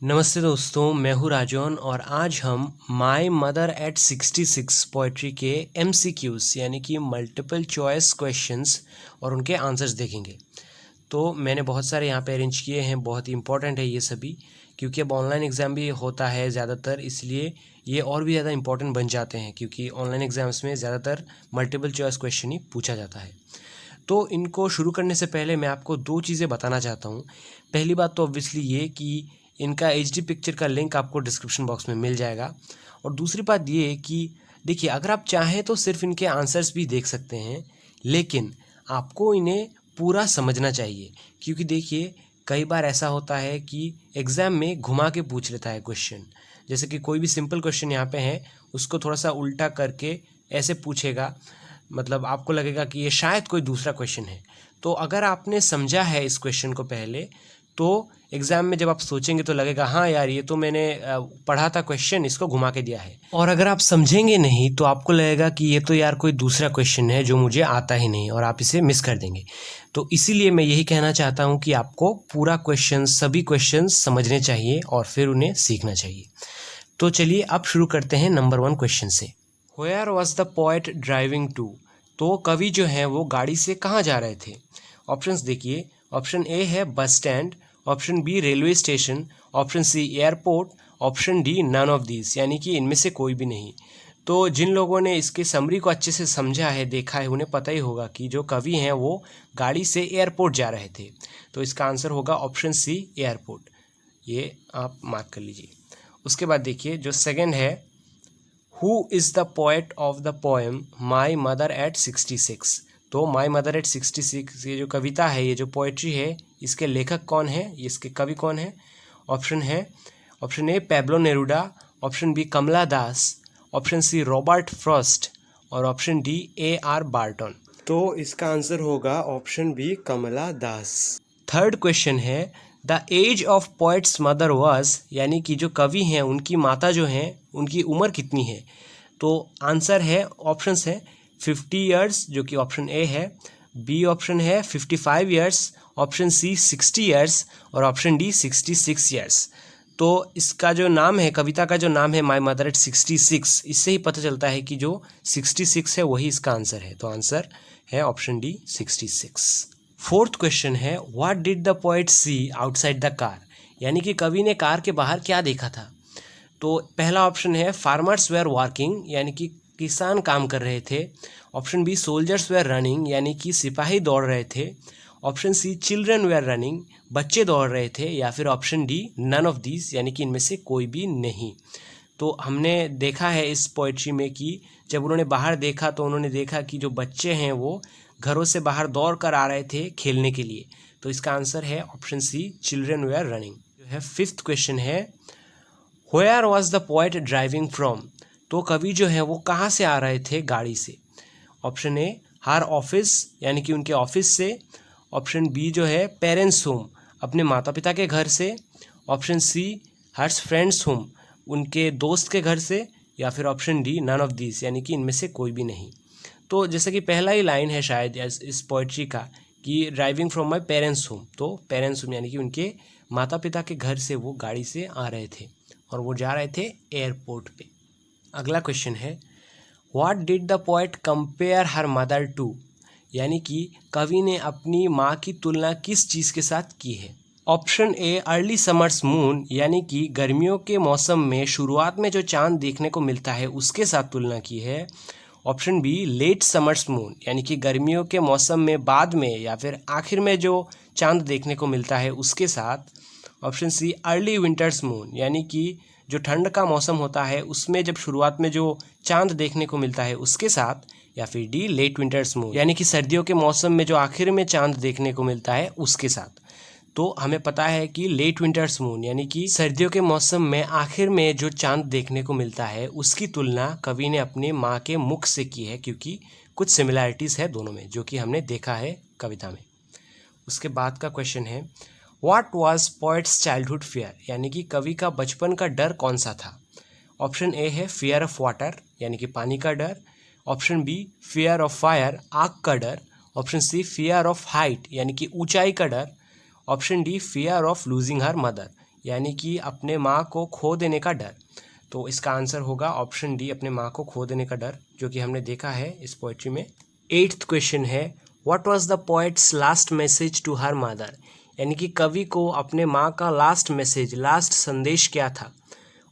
नमस्ते दोस्तों, मैं हूँ राजौन और आज हम माई मदर एट 66 पोइट्री के MCQs यानी कि मल्टीपल चॉइस क्वेश्चंस और उनके आंसर्स देखेंगे। तो मैंने बहुत सारे यहाँ पे अरेंज किए हैं, बहुत ही इंपॉर्टेंट है ये सभी, क्योंकि अब ऑनलाइन एग्ज़ाम भी होता है ज़्यादातर, इसलिए ये और भी ज़्यादा इंपॉर्टेंट बन जाते हैं क्योंकि ऑनलाइन एग्ज़ाम्स में ज़्यादातर मल्टीपल चॉइस क्वेश्चन ही पूछा जाता है। तो इनको शुरू करने से पहले मैं आपको दो चीज़ें बताना चाहता हूँ। पहली बात तो ऑब्वियसली ये कि इनका HD पिक्चर का लिंक आपको डिस्क्रिप्शन बॉक्स में मिल जाएगा, और दूसरी बात ये कि देखिए, अगर आप चाहें तो सिर्फ इनके आंसर्स भी देख सकते हैं, लेकिन आपको इन्हें पूरा समझना चाहिए, क्योंकि देखिए कई बार ऐसा होता है कि एग्ज़ाम में घुमा के पूछ लेता है क्वेश्चन। जैसे कि कोई भी सिंपल क्वेश्चन यहाँ पे है, उसको थोड़ा सा उल्टा करके ऐसे पूछेगा, मतलब आपको लगेगा कि ये शायद कोई दूसरा क्वेश्चन है। तो अगर आपने समझा है इस क्वेश्चन को पहले, तो एग्ज़ाम में जब आप सोचेंगे तो लगेगा हाँ यार, ये तो मैंने पढ़ा था क्वेश्चन, इसको घुमा के दिया है। और अगर आप समझेंगे नहीं तो आपको लगेगा कि ये तो यार कोई दूसरा क्वेश्चन है जो मुझे आता ही नहीं, और आप इसे मिस कर देंगे। तो इसीलिए मैं यही कहना चाहता हूँ कि आपको पूरा क्वेश्चन, सभी क्वेश्चन समझने चाहिए और फिर उन्हें सीखना चाहिए। तो चलिए अब शुरू करते हैं नंबर 1 क्वेश्चन से। Where was the poet driving to? तो कवि जो हैं वो गाड़ी से कहाँ जा रहे थे? ऑप्शंस देखिए। ऑप्शन ए है bus stand, option B railway station, option C airport, option D none of these, यानी कि इनमें से कोई भी नहीं। तो जिन लोगों ने इसके समरी को अच्छे से समझा है, देखा है, उन्हें पता ही होगा कि जो कवि हैं वो गाड़ी से एयरपोर्ट जा रहे थे। तो इसका आंसर होगा ऑप्शन सी एयरपोर्ट। ये आप मार्क कर लीजिए। उसके बाद देखिए जो सेकंड है, who is the poet of the poem my mother eight 66? तो माई मदर एट 66 ये जो कविता है, ये जो पोएट्री है, इसके लेखक कौन है, इसके कवि कौन है? Option A Pablo Neruda, option B Kamala Das, option C Robert Frost, और ऑप्शन डी AR बार्टन। तो इसका आंसर होगा option B Kamala Das. Third question है, the age of poet's mother was, यानी कि जो कवि हैं उनकी माता जो हैं उनकी उम्र कितनी है? तो आंसर है, ऑप्शंस है 50 ईयर्स जो कि ऑप्शन ए है, बी ऑप्शन है 55 ईयर्स, ऑप्शन सी 60 ईयर्स, और ऑप्शन डी 66 ईयर्स। तो इसका जो नाम है, कविता का जो नाम है माई मदर एट 66, इससे ही पता चलता है कि जो 66 है वही इसका आंसर है। तो आंसर है ऑप्शन डी 66। फोर्थ क्वेश्चन है, what did the poet see outside the car? यानी कि कवि ने कार के बाहर क्या देखा था? तो पहला ऑप्शन है फार्मर्स वेयर वर्किंग, यानी कि किसान काम कर रहे थे। Option B soldiers were running, यानी कि सिपाही दौड़ रहे थे। Option C children were running, बच्चे दौड़ रहे थे। या फिर option D none of these, यानी कि इनमें से कोई भी नहीं। तो हमने देखा है इस पोइट्री में कि जब उन्होंने बाहर देखा तो उन्होंने देखा कि जो बच्चे हैं वो घरों से बाहर दौड़ कर आ रहे थे खेलने के लिए। तो इसका आंसर है option C children were running. जो है फिफ्थ क्वेश्चन है, where was the poet driving from? तो कवि जो है वो कहाँ से आ रहे थे गाड़ी से? ऑप्शन ए हर ऑफिस, यानी कि उनके ऑफिस से। ऑप्शन बी जो है पेरेंट्स होम, अपने माता पिता के घर से। Option C hers friends home, उनके दोस्त के घर से। या फिर option D none of this, यानी कि इनमें से कोई भी नहीं। तो जैसे कि पहला ही लाइन है शायद इस पोइट्री का कि driving from my parents home, तो पेरेंट्स होम यानी कि उनके माता पिता के घर से वो गाड़ी से आ रहे थे और वो जा रहे थे एयरपोर्ट पे। अगला क्वेश्चन है, what did the poet compare her mother to? यानी कि कवि ने अपनी माँ की तुलना किस चीज़ के साथ की है? ऑप्शन ए अर्ली समर्स मून, यानी कि गर्मियों के मौसम में शुरुआत में जो चांद देखने को मिलता है उसके साथ तुलना की है। Option B late summer's moon, यानी कि गर्मियों के मौसम में बाद में या फिर आखिर में जो चांद देखने को मिलता है उसके साथ। Option C early winter's moon, यानी कि जो ठंड का मौसम होता है उसमें जब शुरुआत में जो चांद देखने को मिलता है उसके साथ। या फिर डी लेट विंटर्स मून, यानी कि सर्दियों के मौसम में जो आखिर में चांद देखने को मिलता है उसके साथ। तो हमें पता है कि लेट विंटर्स मून, यानी कि सर्दियों के मौसम में आखिर में जो चांद देखने को मिलता है उसकी तुलना कवि ने अपने माँ के मुख से की है, क्योंकि कुछ सिमिलैरिटीज़ है दोनों में, जो कि हमने देखा है कविता में। उसके बाद का क्वेश्चन है, what was poets childhood fear? यानी कि कवि का बचपन का डर कौन सा था? ऑप्शन ए है फियर ऑफ वाटर, यानी कि पानी का डर। Option B fear of fire, आग का डर। Option C fear of height, यानी कि ऊंचाई का डर। Option D fear of losing her mother, यानी कि अपने माँ को खो देने का डर। तो इसका आंसर होगा ऑप्शन डी, अपने माँ को खो देने का डर, जो कि हमने देखा है इस पोएट्री में। 8th क्वेश्चन है, what was the poet's last message to her mother, यानी कि कवि को अपने माँ का लास्ट मैसेज, लास्ट संदेश क्या था।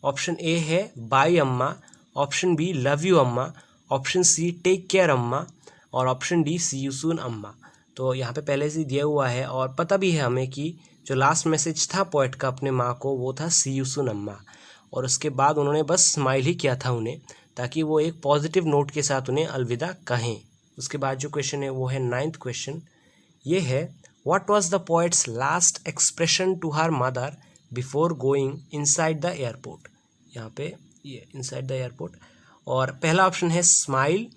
ऑप्शन ए है बाय अम्मा, ऑप्शन बी लव यू अम्मा, ऑप्शन सी टेक केयर अम्मा, और option D see you soon अम्मा। तो यहाँ पे पहले से दिया हुआ है और पता भी है हमें कि जो लास्ट मैसेज था पोएट का अपने माँ को, वो था सी यू सून अम्मा, और उसके बाद उन्होंने बस स्माइल ही किया था उन्हें, ताकि वो एक पॉजिटिव नोट के साथ उन्हें अलविदा कहें। उसके बाद जो क्वेश्चन है वो है 9th क्वेश्चन, ये है what was the poet's last expression to her mother before going inside the airport. यहाँ पे ये इनसाइड द एयरपोर्ट, और पहला ऑप्शन है स्माइल,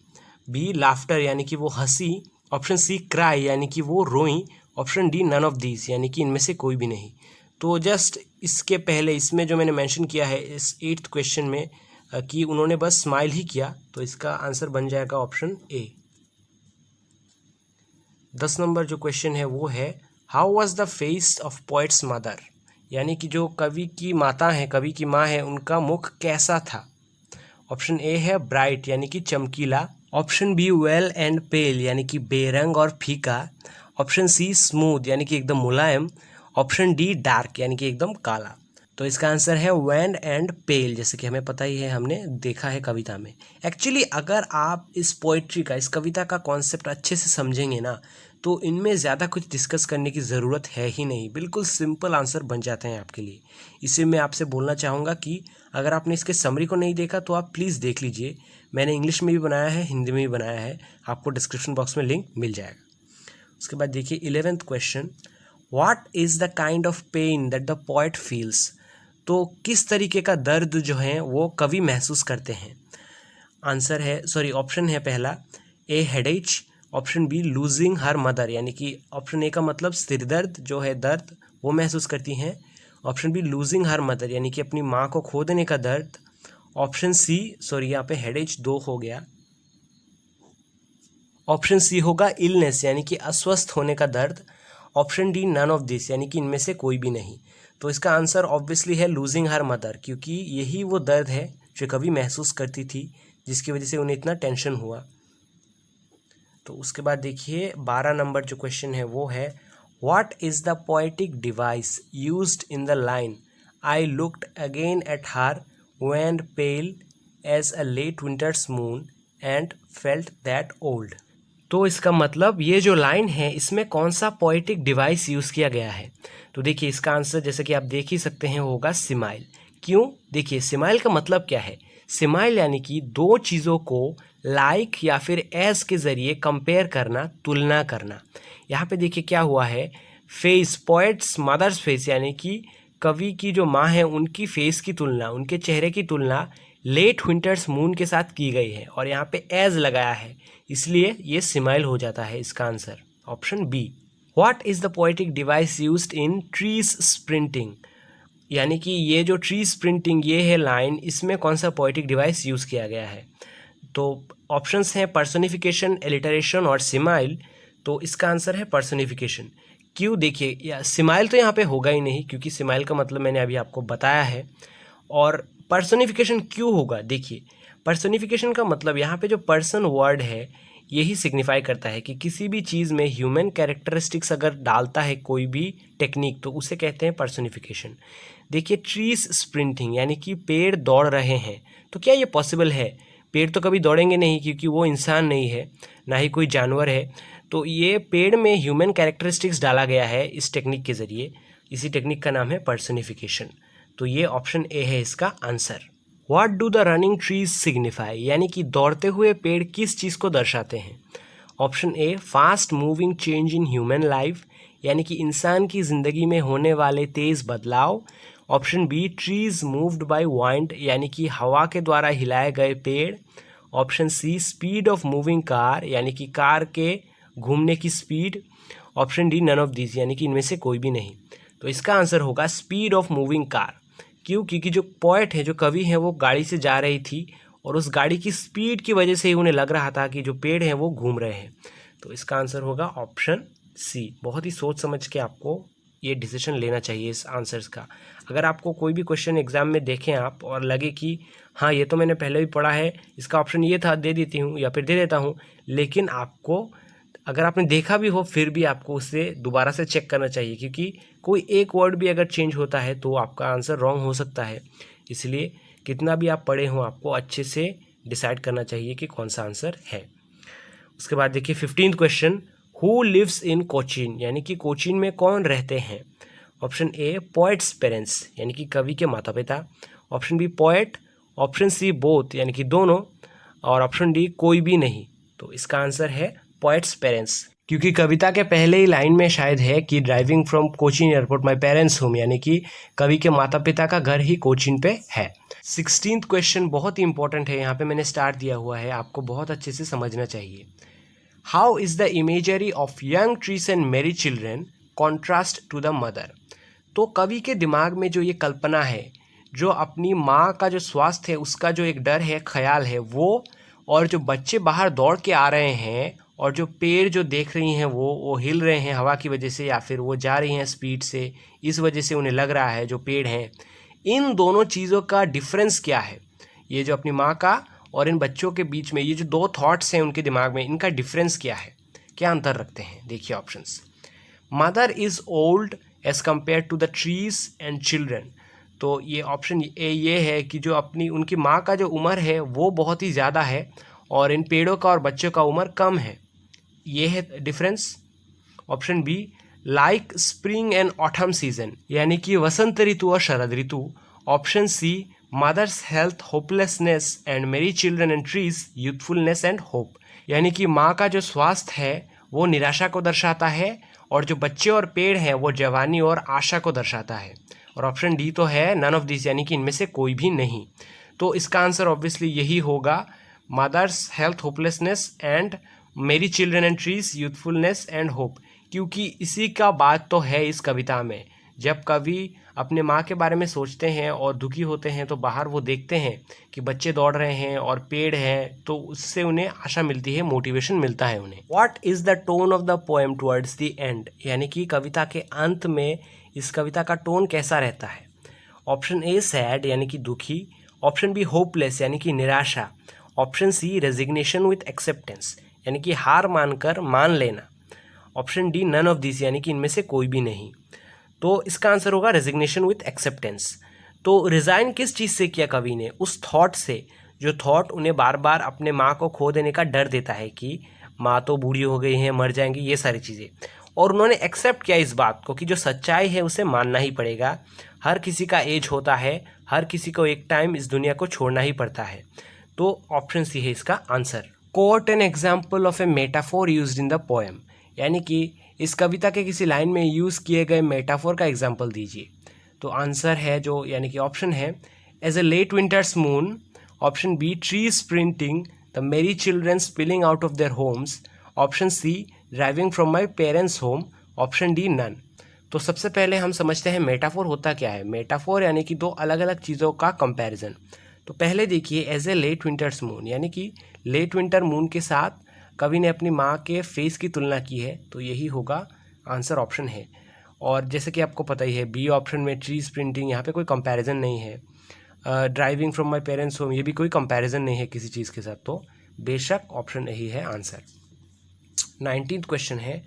बी लाफ्टर यानी कि वो हंसी, ऑप्शन सी क्राई यानी कि वो रोई, option D none of these यानी कि इनमें से कोई भी नहीं। तो जस्ट इसके पहले इसमें जो मैंने मेंशन किया है इस 8th क्वेश्चन में कि उन्होंने बस स्माइल ही किया, तो इसका आंसर बन जाएगा ऑप्शन ए। 10 नंबर जो क्वेश्चन है वो है how was the face of poet's mother, यानी कि जो कवि की माता है, कवि की माँ है, उनका मुख कैसा था। ऑप्शन ए है ब्राइट यानी कि चमकीला, option be well and pale यानी कि बेरंग और फीका, ऑप्शन सी स्मूथ यानी कि एकदम मुलायम, ऑप्शन डी डार्क यानी कि एकदम काला। तो इसका आंसर है वेल एंड पेल, जैसे कि हमें पता ही है, हमने देखा है कविता में। एक्चुअली अगर आप इस पोइट्री का, इस कविता का कॉन्सेप्ट अच्छे से समझेंगे ना, तो इनमें ज़्यादा कुछ डिस्कस करने की ज़रूरत है ही नहीं, बिल्कुल सिंपल आंसर बन जाते हैं आपके लिए। इसे मैं आपसे बोलना चाहूँगा कि अगर आपने इसके समरी को नहीं देखा तो आप प्लीज़ देख लीजिए, मैंने इंग्लिश में भी बनाया है, हिंदी में भी बनाया है, आपको डिस्क्रिप्शन बॉक्स में लिंक मिल जाएगा। उसके बाद देखिए 11th question, what is the kind of pain that the poet feels, तो किस तरीके का दर्द जो है वो कवि महसूस करते हैं। आंसर है, ऑप्शन है पहला A hedges, option B losing her mother, यानी कि ऑप्शन ए का मतलब सिर दर्द जो है, दर्द वो महसूस करती हैं, option B losing her mother यानी कि अपनी माँ को खो देने का दर्द, ऑप्शन सी, यहाँ पे हेडेज 2 हो गया, ऑप्शन सी होगा इलनेस यानी कि अस्वस्थ होने का दर्द, option D none of this यानी कि इनमें से कोई भी नहीं। तो इसका आंसर ऑब्वियसली है लूजिंग हर मदर, क्योंकि यही वो दर्द है जो कभी महसूस करती थी, जिसकी वजह से उन्हें इतना टेंशन हुआ। तो उसके बाद देखिए 12 नंबर जो क्वेश्चन है वो है what is the poetic device used in the line I looked again at her when pale as a late winter's moon and felt that old. तो इसका मतलब ये जो लाइन है इसमें कौन सा पोएटिक डिवाइस यूज़ किया गया है। तो देखिए इसका आंसर जैसे कि आप देख ही सकते हैं होगा सिमाइल। क्यों, देखिए सिमाइल का मतलब क्या है, सिमाइल यानी कि दो चीज़ों को लाइक या फिर एज के ज़रिए कंपेयर करना, तुलना करना। यहाँ पे देखिए क्या हुआ है, फेस, पोएट्स मदर्स फेस यानी कि कवि की जो माँ है उनकी फेस की तुलना, उनके चेहरे की तुलना लेट विंटर्स मून के साथ की गई है, और यहाँ पे एज लगाया है, इसलिए ये सिमाइल हो जाता है इसका answer option B. What is the poetic device used in trees sprinting, यानी कि ये जो ट्री स्प्रिंटिंग ये है लाइन, इसमें कौन सा पोएटिक डिवाइस यूज़ किया गया है। तो ऑप्शंस हैं पर्सोनिफिकेशन, एलिटरेशन और सिमाइल। तो इसका आंसर है पर्सोनिफिकेशन। क्यों, देखिए या सिमाइल तो यहाँ पे होगा ही नहीं, क्योंकि सिमाइल का मतलब मैंने अभी आपको बताया है। और पर्सोनिफिकेशन क्यों होगा, देखिए पर्सोनिफिकेशन का मतलब यहाँ पे जो पर्सन वर्ड है यही सिग्निफाई करता है कि किसी भी चीज़ में ह्यूमन कैरेक्टरिस्टिक्स अगर डालता है कोई भी टेक्निक, तो उसे कहते हैं पर्सोनिफिकेशन। देखिए ट्रीज स्प्रिंटिंग यानी कि पेड़ दौड़ रहे हैं, तो क्या ये पॉसिबल है, पेड़ तो कभी दौड़ेंगे नहीं क्योंकि वो इंसान नहीं है, ना ही कोई जानवर है। तो ये पेड़ में ह्यूमन कैरेक्टरिस्टिक्स डाला गया है इस टेक्निक के ज़रिए, इसी टेक्निक का नाम है पर्सोनिफिकेशन। तो ये ऑप्शन ए है इसका answer. What do the running trees signify, यानी कि दौड़ते हुए पेड़ किस चीज़ को दर्शाते हैं। Option A fast moving change in human life, यानी कि इंसान की ज़िंदगी में होने वाले तेज़ बदलाव। Option B trees moved by wind, यानी कि हवा के द्वारा हिलाए गए पेड़। Option C speed of moving car, यानी कि कार के घूमने की speed. Option D none of this, यानी कि इनमें से कोई भी नहीं। तो इसका आंसर होगा स्पीड ऑफ मूविंग कार। क्यों, क्योंकि जो पोएट है, जो कवि है, वो गाड़ी से जा रही थी और उस गाड़ी की स्पीड की वजह से ही उन्हें लग रहा था कि जो पेड़ हैं वो घूम रहे हैं। तो इसका आंसर होगा ऑप्शन सी। बहुत ही सोच समझ के आपको ये डिसीजन लेना चाहिए इस आंसर्स का। अगर आपको कोई भी क्वेश्चन एग्जाम में देखें आप और लगे कि हाँ ये तो मैंने पहले भी पढ़ा है, इसका ऑप्शन ये था, दे देती हूँ या फिर दे देता हूँ, लेकिन आपको अगर आपने देखा भी हो फिर भी आपको उसे दोबारा से चेक करना चाहिए, क्योंकि कोई एक वर्ड भी अगर चेंज होता है तो आपका आंसर रॉन्ग हो सकता है। इसलिए कितना भी आप पढ़े हों आपको अच्छे से डिसाइड करना चाहिए कि कौन सा आंसर है। उसके बाद देखिए 15th question, who lives in Cochin, यानी कि कोचीन में कौन रहते हैं। ऑप्शन ए पोएट्स पेरेंट्स, यानी कि कवि के माता पिता। Option B poet. Option C both, यानी कि दोनों। और ऑप्शन डी कोई भी नहीं। तो इसका आंसर है पोएट्स पेरेंट्स, क्योंकि कविता के पहले ही लाइन में शायद है कि driving from Cochin airport my parents home, यानी कि कवि के माता पिता का घर ही कोचीन पे है। 16th क्वेश्चन बहुत ही इंपॉर्टेंट है, यहाँ पे मैंने स्टार्ट दिया हुआ है, आपको बहुत अच्छे से समझना चाहिए। How is the imagery of young trees and merry children contrast to the mother. तो कवि के दिमाग में जो ये कल्पना है, जो अपनी माँ का जो स्वास्थ्य है उसका जो एक डर है, ख्याल है वो, और जो बच्चे बाहर दौड़ के आ रहे हैं और जो पेड़ जो देख रही हैं वो हिल रहे हैं हवा की वजह से, या फिर वो जा रही हैं स्पीड से, इस वजह से उन्हें लग रहा है जो पेड़ हैं, इन दोनों चीज़ों का डिफरेंस क्या है। ये जो अपनी माँ का और इन बच्चों के बीच में ये जो दो थॉट्स हैं उनके दिमाग में, इनका डिफरेंस क्या है, क्या अंतर रखते हैं। देखिए options, mother is old age compare to the trees and children. तो ये ऑप्शन ए ये है कि जो अपनी उनकी माँ का जो उम्र है वो बहुत ही ज़्यादा है और इन पेड़ों का और बच्चों का उम्र कम है, ये है difference. Option B like spring and autumn season, यानी कि वसंत ऋतु और शरद ऋतु। Option C mother's health hopelessness and merry children and trees youthfulness and hope, यानी कि माँ का जो स्वास्थ्य है वो निराशा को दर्शाता है और जो बच्चे और पेड़ हैं वो जवानी और आशा को दर्शाता है। और ऑप्शन डी तो है नन ऑफ दिस, यानी कि इनमें से कोई भी नहीं। तो इसका आंसर ऑब्वियसली यही होगा, mother's health hopelessness and merry children and trees youthfulness and hope, क्योंकि इसी का बात तो है इस कविता में। जब कवि अपने माँ के बारे में सोचते हैं और दुखी होते हैं तो बाहर वो देखते हैं कि बच्चे दौड़ रहे हैं और पेड़ हैं, तो उससे उन्हें आशा मिलती है, मोटिवेशन मिलता है उन्हें। What is the tone of the poem towards the end, यानी कि कविता के अंत में इस कविता का टोन कैसा रहता है। ऑप्शन ए सैड, यानी कि दुखी। ऑप्शन बी होपलेस, यानी कि निराशा। Option C resignation with acceptance, यानी कि हार मानकर मान लेना। Option D none of this, यानी कि इनमें से कोई भी नहीं। तो इसका आंसर होगा रेजिग्नेशन विथ एक्सेप्टेंस। तो रिज़ाइन किस चीज़ से किया कवि ने, उस थॉट से, जो थॉट उन्हें बार बार अपने माँ को खो देने का डर देता है कि माँ तो बूढ़ी हो गई हैं, मर जाएंगी, ये सारी चीज़ें। और उन्होंने एक्सेप्ट किया इस बात को कि जो सच्चाई है उसे मानना ही पड़ेगा। हर किसी का एज होता है, हर किसी को एक टाइम इस दुनिया को छोड़ना ही पड़ता है। तो ऑप्शन सी है इसका answer. Quote an example of a metaphor used in the poem, यानी कि इस कविता के किसी लाइन में यूज़ किए गए मेटाफोर का एग्जाम्पल दीजिए। तो आंसर है जो, यानी कि ऑप्शन है as a late winter's moon. Option B tree sprinting the merry children spilling out of their homes. Option C driving from my parents home. Option D none. तो सबसे पहले हम समझते हैं मेटाफोर होता क्या है। मेटाफोर यानी कि दो अलग अलग चीज़ों का कंपैरिजन। तो पहले देखिए as a late winter's moon, यानी कि लेट विंटर मून के साथ कवि ने अपनी माँ के फेस की तुलना की है, तो यही होगा आंसर, ऑप्शन है। और जैसे कि आपको पता ही है बी ऑप्शन में ट्री स्प्रिंटिंग, यहाँ पे कोई कंपैरिजन नहीं है। Driving from my parents home, ये भी कोई कंपैरिजन नहीं है किसी चीज़ के साथ, तो बेशक ऑप्शन यही है आंसर। 19th क्वेश्चन है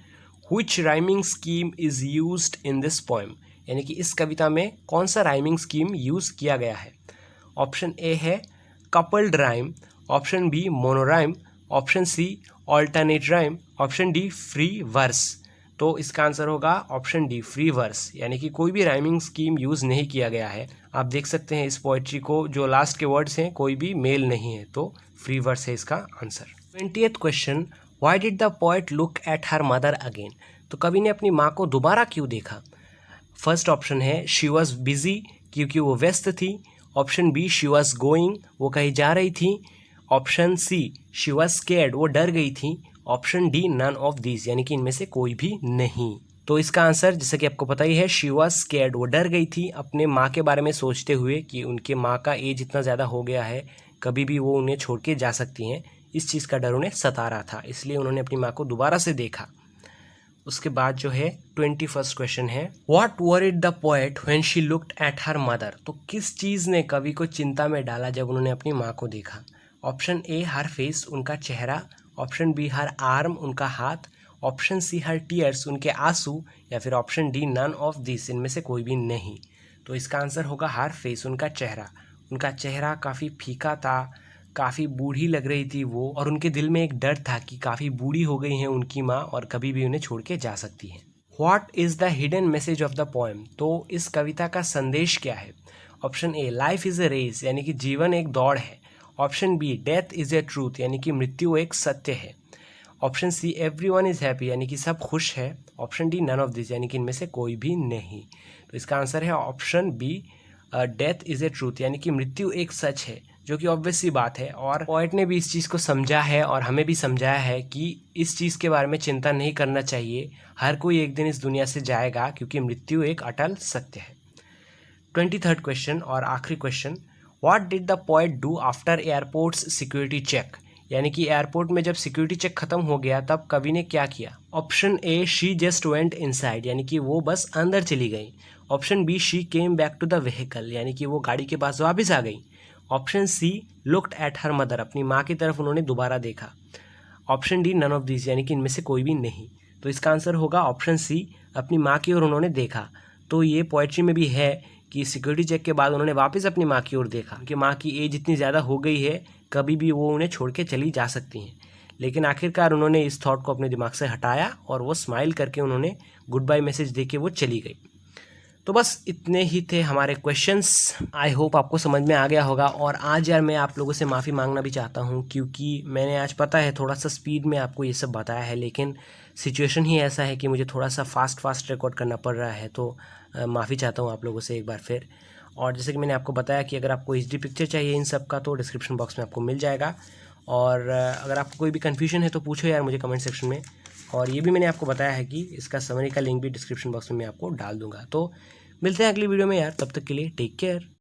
which rhyming scheme is used in this poem, यानी कि इस कविता में कौन सा राइमिंग स्कीम यूज़ किया गया है। ऑप्शन ए है coupled rhyme. Option B monorhyme. Option C alternate rhyme. Option D free verse. तो इसका आंसर होगा ऑप्शन डी फ्री वर्स, यानी कि कोई भी राइमिंग स्कीम यूज़ नहीं किया गया है। आप देख सकते हैं इस पोएट्री को, जो लास्ट के वर्ड्स हैं कोई भी मेल नहीं है, तो फ्री वर्स है इसका answer. 20th question why did the poet look at her mother again. तो कवि ने अपनी माँ को दोबारा क्यों देखा। फर्स्ट ऑप्शन है शी वॉज बिजी, क्योंकि वो व्यस्त थी। Option B she was going, वो कहीं जा रही थी। Option C she was scared, वो डर गई थी। Option D none of this, यानी कि इनमें से कोई भी नहीं। तो इसका आंसर जैसे कि आपको पता ही है शी वॉज स्केर्ड, वो डर गई थी अपने माँ के बारे में सोचते हुए कि उनके माँ का एज इतना ज़्यादा हो गया है, कभी भी वो उन्हें छोड़ के जा सकती हैं। इस चीज़ का डर उन्हें सता रहा था, इसलिए उन्होंने अपनी माँ को दोबारा से देखा। उसके बाद जो है 21st क्वेश्चन है, what worried the poet when she looked at her mother. तो किस चीज़ ने कवि को चिंता में डाला जब उन्होंने अपनी माँ को देखा। ऑप्शन ए हर फेस, उनका चेहरा। ऑप्शन बी हर आर्म, उनका हाथ। ऑप्शन सी हर टीयर्स, उनके आंसू। या फिर option D none of this, इनमें से कोई भी नहीं। तो इसका आंसर होगा हर फेस, उनका चेहरा। उनका चेहरा काफ़ी फीका था, काफ़ी बूढ़ी लग रही थी वो, और उनके दिल में एक डर था कि काफ़ी बूढ़ी हो गई हैं उनकी माँ और कभी भी उन्हें छोड़ के जा सकती हैं। What is the hidden message of the poem. तो इस कविता का संदेश क्या है। Option A life is a race, यानी कि जीवन एक दौड़ है। Option B death is a truth, यानी कि मृत्यु एक सत्य है। Option C everyone is happy, यानी कि सब खुश है। Option D none of this, यानी कि इनमें से कोई भी नहीं। तो इसका आंसर है option B death is a truth, यानी कि मृत्यु एक सच है, जो कि ऑब्वियस सी बात है। और पोएट ने भी इस चीज़ को समझा है और हमें भी समझाया है कि इस चीज़ के बारे में चिंता नहीं करना चाहिए। हर कोई एक दिन इस दुनिया से जाएगा, क्योंकि मृत्यु एक अटल सत्य है। 23rd क्वेश्चन और आखिरी question, what did the poet do after airports security check. यानी कि एयरपोर्ट में जब सिक्योरिटी चेक खत्म हो गया तब कवि ने क्या किया। Option A she just went inside, यानी कि वो बस अंदर चली गई। Option B she came back to the vehicle, यानी कि वो गाड़ी के पास वापस आ गई। Option C looked at her mother, अपनी माँ की तरफ उन्होंने दोबारा देखा। Option D none of this, यानी कि इनमें से कोई भी नहीं। तो इसका आंसर होगा ऑप्शन सी, अपनी माँ की ओर उन्होंने देखा। तो ये पोएट्री में भी है कि सिक्योरिटी चेक के बाद उन्होंने वापस अपनी माँ की ओर देखा कि माँ की एज इतनी ज़्यादा हो गई है, कभी भी वो उन्हें छोड़ के चली जा सकती हैं। लेकिन आखिरकार उन्होंने इस थॉट को अपने दिमाग से हटाया और वो स्माइल करके उन्होंने गुड बाय मैसेज दे के वो चली गई। तो बस इतने ही थे हमारे क्वेश्चंस। आई होप आपको समझ में आ गया होगा। और आज यार मैं आप लोगों से माफ़ी मांगना भी चाहता हूँ, क्योंकि मैंने आज पता है थोड़ा सा स्पीड में आपको ये सब बताया है, लेकिन सिचुएशन ही ऐसा है कि मुझे थोड़ा सा फास्ट रिकॉर्ड करना पड़ रहा है। तो माफ़ी चाहता हूँ आप लोगों से एक बार फिर। और जैसे कि मैंने आपको बताया कि अगर आपको HD पिक्चर चाहिए इन सब का, तो डिस्क्रिप्शन बॉक्स में आपको मिल जाएगा। और अगर आपको कोई भी कन्फ्यूजन है तो पूछो यार मुझे कमेंट सेक्शन में। और ये भी मैंने आपको बताया है कि इसका समरी का लिंक भी डिस्क्रिप्शन बॉक्स में मैं आपको डाल दूंगा। तो मिलते हैं अगली वीडियो में यार, तब तक के लिए टेक केयर।